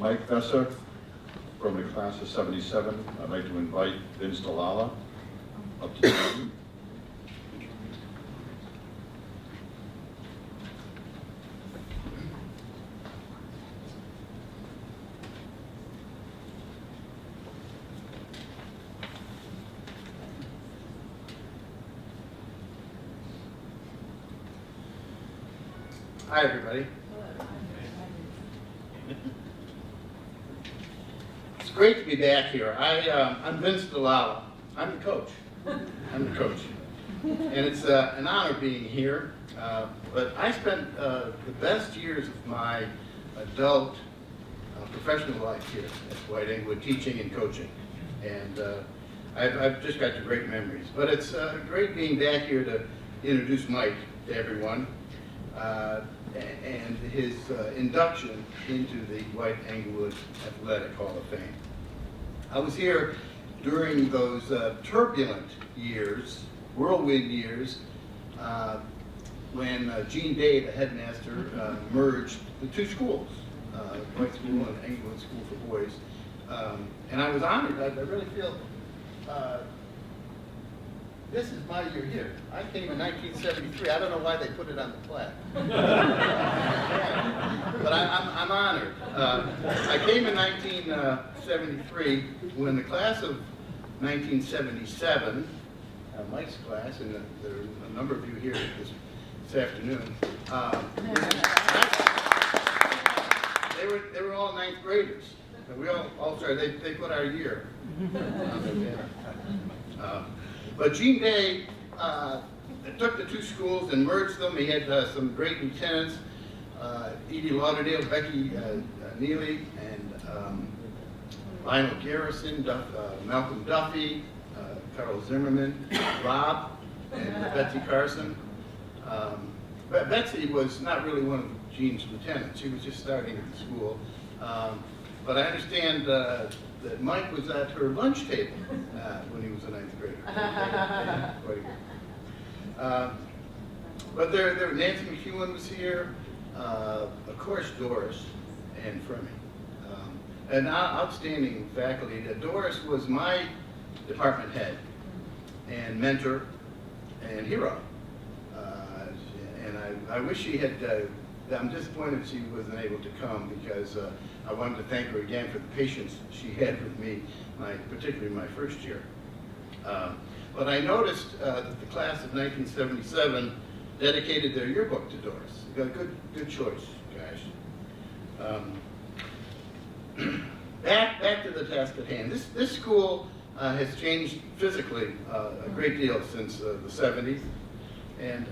Mike Vessa from the class of 77. I'd like to invite Vince deLalla up to the podium. Hi, everybody. It's great to be back here. I'm Vince deLalla. I'm the coach. And it's an honor being here. But I spent the best years of my adult professional life here at Dwight-Englewood, teaching and coaching. And I've just got great memories. But it's great being back here to introduce Mike to everyone. And his induction into the Dwight-Englewood Athletic Hall of Fame. I was here during those turbulent years, whirlwind years, when Gene Day, the headmaster, merged the two schools, Dwight School and Englewood School for Boys. And I was honored. I really feel this is my year here. I came in 1973. I don't know why they put it on the plaque. But I'm honored. I came in 1973 when the class of 1977, Mike's class, and there are a number of you here this afternoon, they were all ninth graders. And we all started, they put our year on their banner. But Gene Day took the two schools and merged them. He had some great lieutenants, Edie Lauderdale, Becky Neely, and Lionel Garrison, Malcolm Duffy, Carl Zimmerman, Rob, and Betsy Carson. But Betsy was not really one of Gene's lieutenants. She was just starting at the school. But I understand that Mike was at her lunch table when he was a ninth grader. Quite good. But there, Nancy McEwen was here, of course Doris and Fremy. And outstanding faculty. Doris was my department head and mentor and hero. And I wish she had, I'm disappointed she wasn't able to come because I wanted to thank her again for the patience she had with me, particularly my first year. But I noticed that the class of 1977 dedicated their yearbook to Doris. You got a good choice, guys. Back to the task at hand. This school has changed physically a great deal since the 70s. And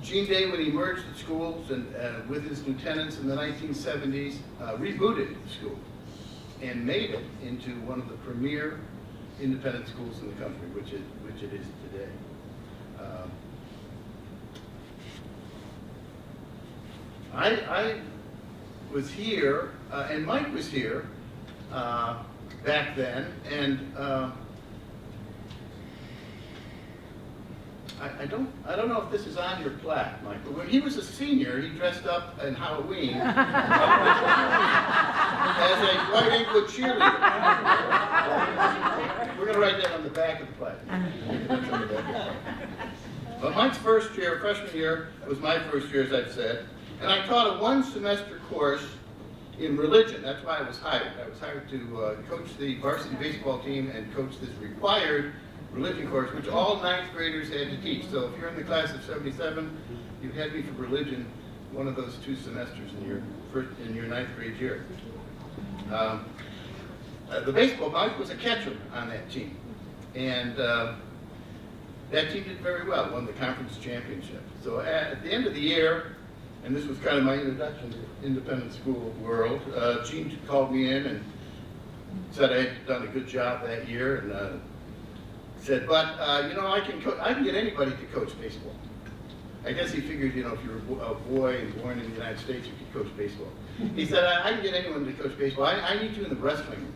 Gene Day, when he merged the schools and with his lieutenants in the 1970s, rebooted the school and made it into one of the premier independent schools in the country, which it is today. I was here, and Mike was here back then, and I don't know if this is on your plaque, Mike, but when he was a senior, he dressed up in Halloween as a Dwight-Englewood cheerleader. We're going to write that on the back of the plaque. That's on the back of the plaque. But Mike's first year, freshman year, was my first year, as I've said, and I taught a one-semester course in religion. That's why I was hired. I was hired to coach the varsity baseball team and coach this required religion course, which all ninth graders had to teach. So if you're in the class of 77, you had me for religion one of those 2 semesters in your ninth grade year. The baseball, Mike was a catcher on that team. And that team did very well, won the conference championship. So at the end of the year, and this was kind of my introduction to the independent school world, Gene called me in and said I had done a good job that year, and said, but you know, I can get anybody to coach baseball. I guess he figured, you know, if you're a boy and born in the United States, you could coach baseball. He said, I can get anyone to coach baseball. I need you in the wrestling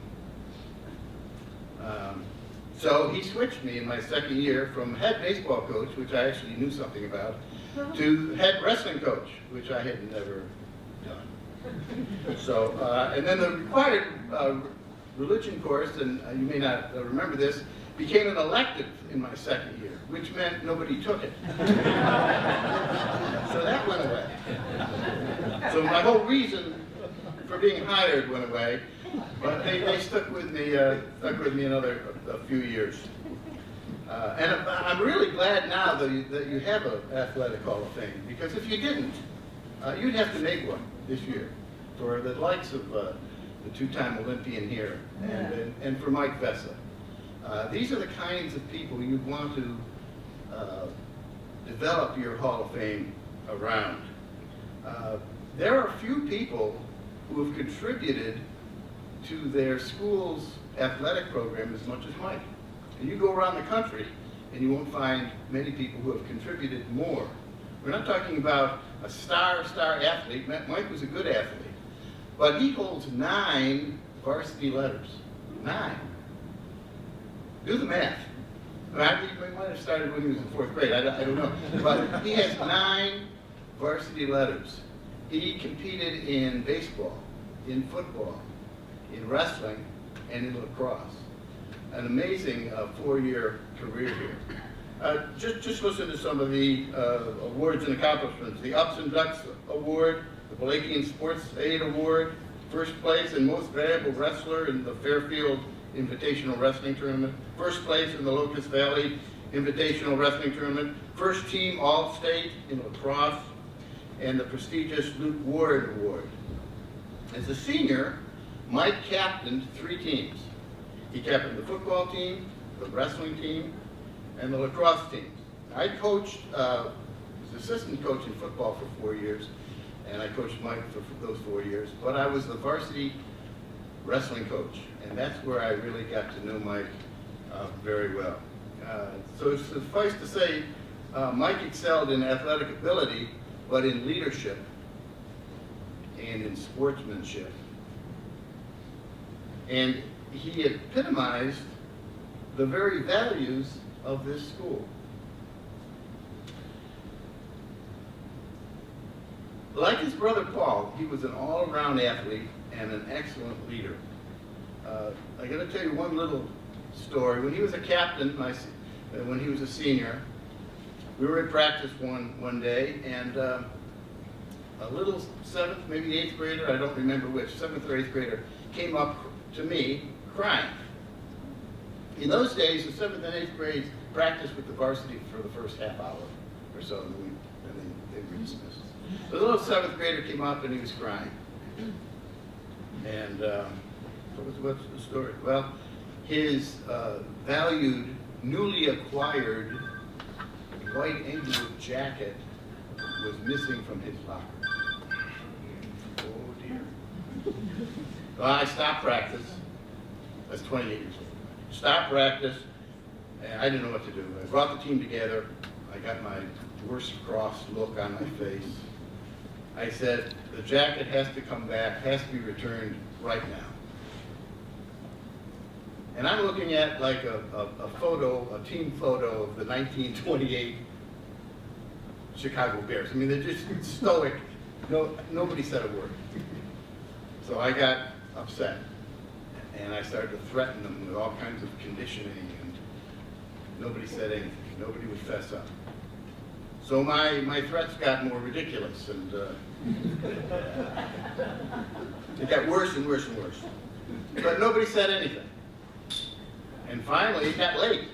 room. So he switched me in my second year from head baseball coach, which I actually knew something about, to head wrestling coach, which I had never done. So, and then the required religion course, and you may not remember this, became an elective in my second year, which meant nobody took it. So that went away. So my whole reason for being hired went away, but they stuck with me another a few years. And I'm really glad now that you have an athletic Hall of Fame, because if you didn't, you'd have to make one this year for the likes of the two-time Olympian here and for Mike Vessa. These are the kinds of people you want to develop your Hall of Fame around. There are few people who have contributed to their school's athletic program as much as Mike. And you go around the country and you won't find many people who have contributed more. We're not talking about a star athlete. Mike was a good athlete. But he holds 9 varsity letters. 9. Do the math. He might have started when he was in 4th grade. I don't know. But he has 9 varsity letters. He competed in baseball, in football, in wrestling, and in lacrosse. An amazing 4-year career here. Just listen to some of the awards and accomplishments. The Ups and Ducks Award, the Palakian Sports Aid Award, first place and most valuable wrestler in the Fairfield Invitational Wrestling Tournament, first place in the Locust Valley Invitational Wrestling Tournament, first team All-State in lacrosse, and the prestigious Luke Ward Award. As a senior, Mike captained 3 teams. He captained the football team, the wrestling team, and the lacrosse team. I coached, was assistant coach in football for 4 years, and I coached Mike for those 4 years, but I was the varsity wrestling coach, and that's where I really got to know Mike very well. So suffice to say, Mike excelled in athletic ability, but in leadership and in sportsmanship. And he epitomized the very values of this school. Like his brother Paul, he was an all-around athlete and an excellent leader. I got to tell you one little story. When he was a captain, when he was a senior, we were in practice one day, and a little 7th, maybe 8th grader, I don't remember which, 7th or 8th grader, came up to me crying. In those days, the 7th and 8th grades practiced with the varsity for the first half hour or so, and then they were dismissed. The little 7th grader came up and he was crying. And what's the story? Well, his valued, newly acquired Dwight-Englewood jacket was missing from his locker. Oh dear. Well, I stopped practice. That's 28 years old. Stopped practice, and I didn't know what to do. I brought the team together. I got my worst cross look on my face. I said, the jacket has to come back, has to be returned right now. And I'm looking at like a photo, a team photo of the 1928 Chicago Bears. I mean, they're just stoic. Nobody said a word. So I got upset. And I started to threaten them with all kinds of conditioning, and nobody said anything. Nobody would fess up. So my threats got more ridiculous, and it got worse and worse and worse. But nobody said anything. And finally, it got late,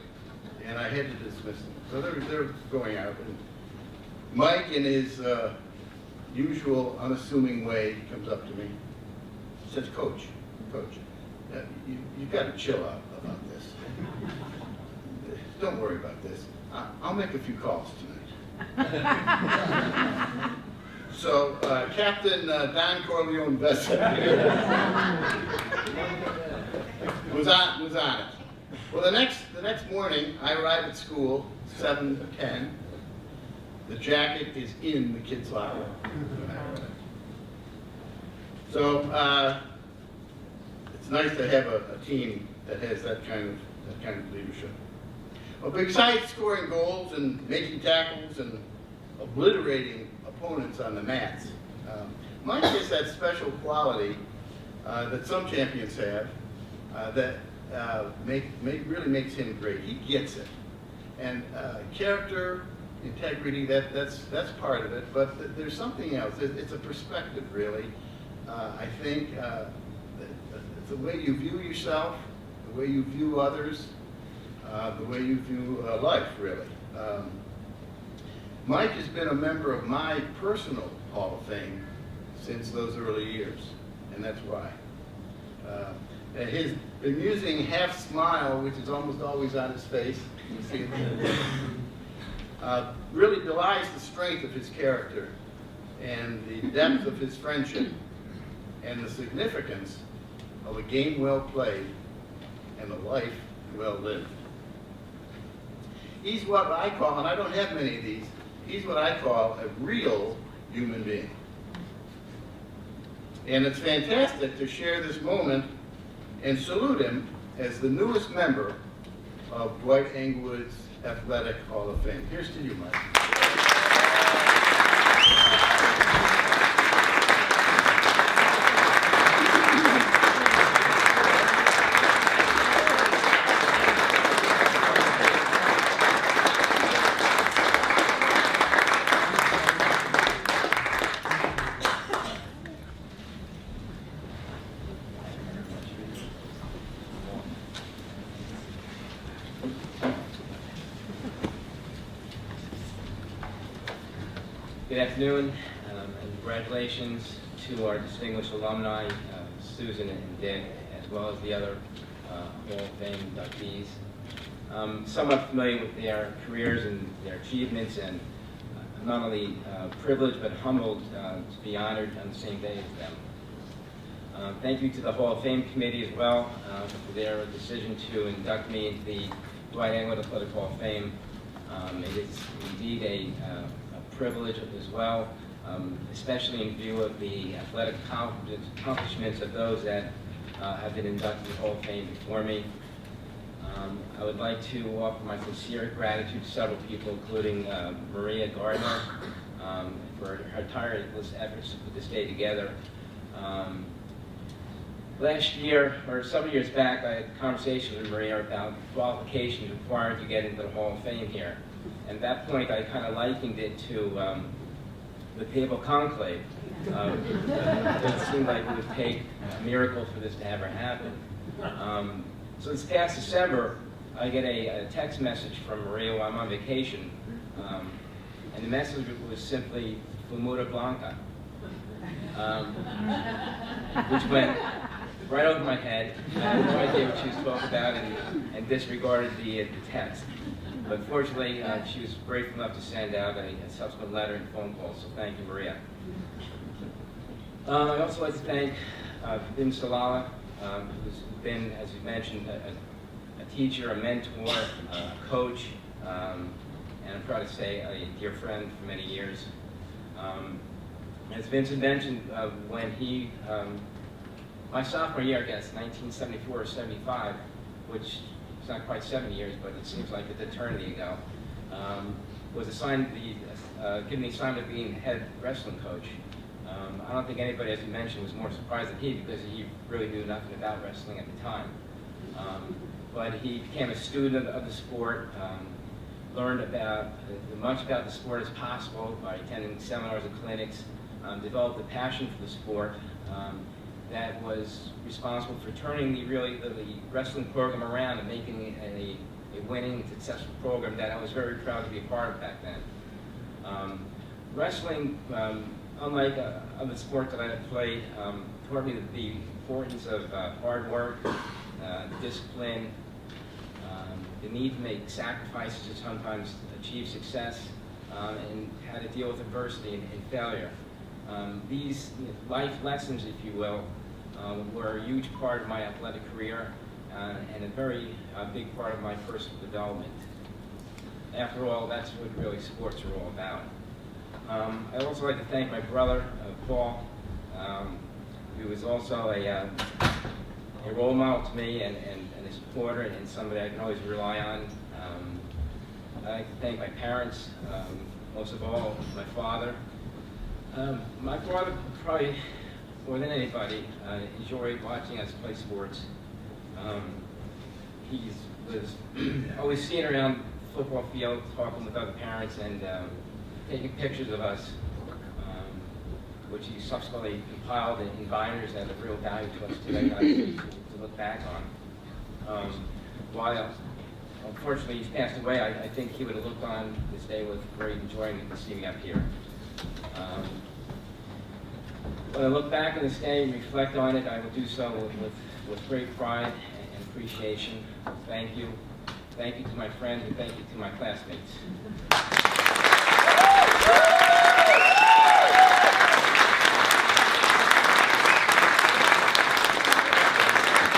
and I had to dismiss them. So they're going out, and Mike, in his usual unassuming way, comes up to me, says, Coach, you've got to chill out about this. Don't worry about this. I'll make a few calls tonight. So Captain Don Corleone Vessa was on it. Well, the next morning, I arrive at school, 7:10. The jacket is in the kids' locker. So it's nice to have a team that has that kind of leadership. Well, besides scoring goals and making tackles and obliterating opponents on the mats, Mike has that special quality that some champions have that really makes him great. He gets it. And character, integrity, that's part of it, but there's something else. It's a perspective, really. I think it's the way you view yourself, the way you view others, the way you view life, really. Mike has been a member of my personal Hall of Fame since those early years, and that's why. And his amusing half smile, which is almost always on his face, you can see it, really belies the strength of his character and the depth of his friendship and the significance of a game well played and a life well lived. He's what I call, and I don't have many of these, he's what I call a real human being. And it's fantastic to share this moment and salute him as the newest member of Dwight-Englewood's Athletic Hall of Fame. Here's to you, Mike. Good afternoon, and congratulations to our distinguished alumni, Susan and Dick, as well as the other Hall of Fame inductees. I'm somewhat familiar with their careers and their achievements, and I'm not only privileged but humbled to be honored on the same day as them. Thank you to the Hall of Fame Committee as well for their decision to induct me into the Dwight-Englewood Athletic Hall of Fame. It is indeed a privilege as well, especially in view of the athletic accomplishments of those that have been inducted to the Hall of Fame before me. I would like to offer my sincere gratitude to several people, including Maria Gardner, for her tireless efforts to put this day together. Last year, or several years back, I had a conversation with Maria about qualifications required to get into the Hall of Fame here. And at that point, I kind of likened it to the papal conclave. It seemed like it would take a miracle for this to ever happen. So this past December, I get a text message from Maria while I'm on vacation. And the message was simply Fumura Blanca, which went right over my head. I had no idea what she was talking about and disregarded the text. But fortunately, she was grateful enough to send out a subsequent letter and phone call, so thank you, Maria. I'd also like to thank Vincent, deLalla, who's been, as you mentioned, a teacher, a mentor, a coach, and I'm proud to say a dear friend for many years. As Vincent mentioned, when he, my sophomore year, I guess, 1974 or 75, which it's not quite 70 years, but it seems like an eternity ago, was assigned given the assignment of being head wrestling coach. I don't think anybody, as you mentioned, was more surprised than he, because he really knew nothing about wrestling at the time. But he became a student of the sport, learned about as much about the sport as possible by attending seminars and clinics, developed a passion for the sport that was responsible for turning the wrestling program around and making it a winning, successful program that I was very proud to be a part of back then. Wrestling, unlike other sports that I had played, taught me the importance of hard work, discipline, the need to make sacrifices to sometimes achieve success, and how to deal with adversity and failure. These life lessons, if you will, were a huge part of my athletic career and a very big part of my personal development. After all, that's what really sports are all about. I'd also like to thank my brother, Paul, who was also a role model to me and a supporter and somebody I can always rely on. I'd like to thank my parents, most of all my father, My brother probably, more than anybody, enjoyed watching us play sports. He was always seen around the football field, talking with other parents and taking pictures of us, which he subsequently compiled in binders that have real value to us today that I think to look back on. While unfortunately he's passed away, I think he would have looked on this day with great enjoyment to see me up here. When I look back on this day and reflect on it, I will do so with great pride and appreciation. Thank you. Thank you to my friends and thank you to my classmates.